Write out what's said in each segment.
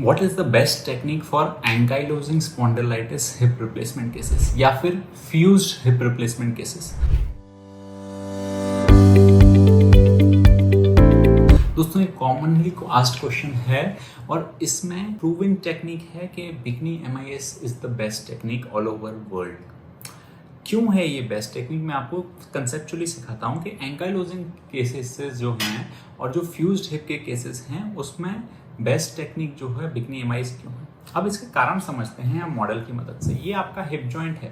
What is the best technique for ankylosing spondylitis hip replacement cases या फिर fused hip replacement cases. दोस्तों एक commonly asked question है और इसमें प्रूविंग टेक्निक है कि bikini MIS is the best technique all over world. क्यों है ये बेस्ट टेक्निक, मैं आपको कंसेप्चुअली सिखाता हूँ कि एंकाइलोजिंग केसेस जो हैं और जो फ्यूज्ड हिप के केसेस हैं उसमें बेस्ट टेक्निक जो है बिकनी MIS क्यों है। अब इसके कारण समझते हैं हम मॉडल की मदद से। ये आपका हिप जॉइंट है,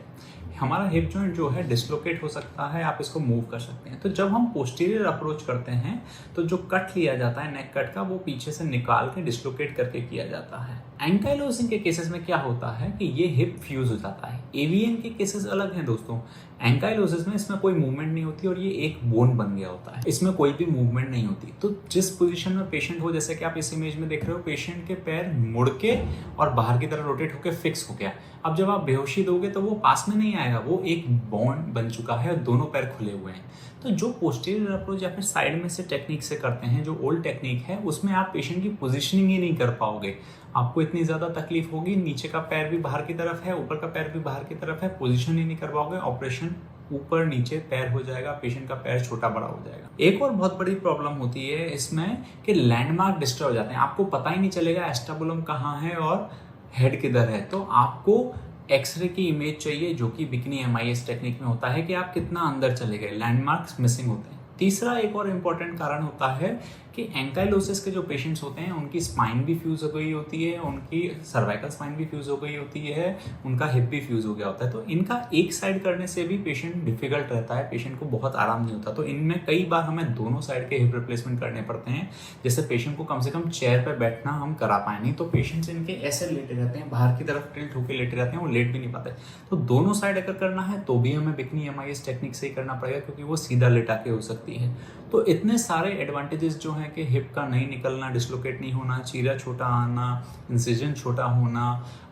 हमारा हिप जॉइंट जो है डिस्लोकेट हो सकता है, आप इसको मूव कर सकते हैं। तो जब हम पोस्टीरियर अप्रोच करते हैं तो जो कट लिया जाता है नेक कट का, वो पीछे से निकाल के डिस्लोकेट करके किया जाता है। एंकाइलोजिंग के केसेस में क्या होता है कि ये हिप फ्यूज हो जाता है। AVN के केसेस अलग हैं दोस्तों। एंकाइलोसिस में इसमें कोई मूवमेंट नहीं होती और ये एक बोन बन गया होता है, इसमें कोई भी मूवमेंट नहीं होती। तो जिस पोजीशन में पेशेंट हो, जैसे कि आप इस इमेज में देख रहे हो, पेशेंट के पैर मुड़ के और बाहर की तरफ रोटेट होकर फिक्स हो गया। अब जब आप बेहोशी दोगे तो वो पास में नहीं आएगा, वो एक बोन बन चुका है और दोनों पैर खुले हुए हैं। तो जो पोस्टीरियर अप्रोच या फिर साइड में से टेक्निक से करते हैं, जो ओल्ड टेक्निक है, उसमें आप पेशेंट की पोजीशनिंग ही नहीं कर पाओगे। आपको इतनी ज़्यादा तकलीफ होगी, नीचे का पैर भी बाहर की तरफ है, ऊपर का पैर भी बाहर की तरफ है, पोजीशन ही नहीं कर पाओगे। ऑपरेशन ऊपर नीचे पैर हो जाएगा, पेशेंट का पैर छोटा बड़ा हो जाएगा। एक और बहुत बड़ी प्रॉब्लम होती है इसमें कि लैंडमार्क डिस्टर्ब हो जाते हैं। आपको पता ही नहीं चलेगा एस्टाबुलम कहाँ है और हेड किधर है। तो आपको एक्सरे की इमेज चाहिए, जो कि बिकनी MIS टेक्निक में होता है कि आप कितना अंदर चले गए, लैंडमार्क्स मिसिंग होते हैं। तीसरा एक और इम्पॉर्टेंट कारण होता है कि एंकाइलोसिस के जो पेशेंट्स होते हैं उनकी स्पाइन भी फ्यूज हो गई होती है, उनकी सर्वाइकल स्पाइन भी फ्यूज हो गई होती है, उनका हिप भी फ्यूज हो गया होता है। तो इनका एक साइड करने से भी पेशेंट डिफिकल्ट रहता है, पेशेंट को बहुत आराम नहीं होता। तो इनमें कई बार हमें दोनों साइड के हिप रिप्लेसमेंट करने पड़ते हैं, जैसे पेशेंट को कम से कम चेयर पर बैठना हम करा पाए। नहीं तो पेशेंट्स इनके ऐसे लेटे रहते हैं, बाहर की तरफ टिल्ट होकर लेटे रहते हैं, वो लेट भी नहीं पाते। तो दोनों साइड अगर करना है तो भी हमें बिकनी MIS टेक्निक से ही करना पड़ेगा, क्योंकि वो सीधा लेटा के हो सकती है। तो इतने सारे एडवांटेजेस जो हैं कि हिप का नहीं निकलना, डिस्लोकेट नहीं होना, चीरा छोटा आना, इंसिजन छोटा होना,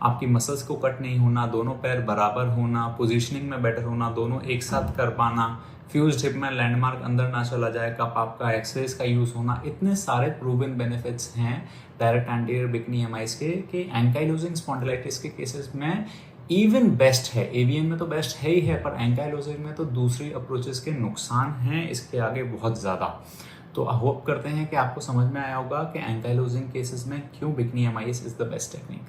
आपकी मसल्स को कट नहीं होना, दोनों पैर बराबर होना, पोजीशनिंग में बेटर होना, दोनों एक साथ कर पाना, फ्यूज्ड हिप में लैंडमार्क अंदर ना चला जाए, कब आपका एक्सरेज का यूज होना, इतने सारे प्रूवन बेनिफिट्स हैं डायरेक्ट एंटीरियर बिकनी MIS के कि एंकाइलोजिंग स्पॉन्डिलाइटिस के केसेस में इवन बेस्ट है। AVN में तो बेस्ट है ही है, पर एंकाइलोजिंग में तो दूसरी अप्रोचेस के नुकसान हैं इसके आगे बहुत ज़्यादा। तो होप करते हैं कि आपको समझ में आया होगा कि एंकाइलोजिंग केसेस में क्यों bikini MIS is the best technique.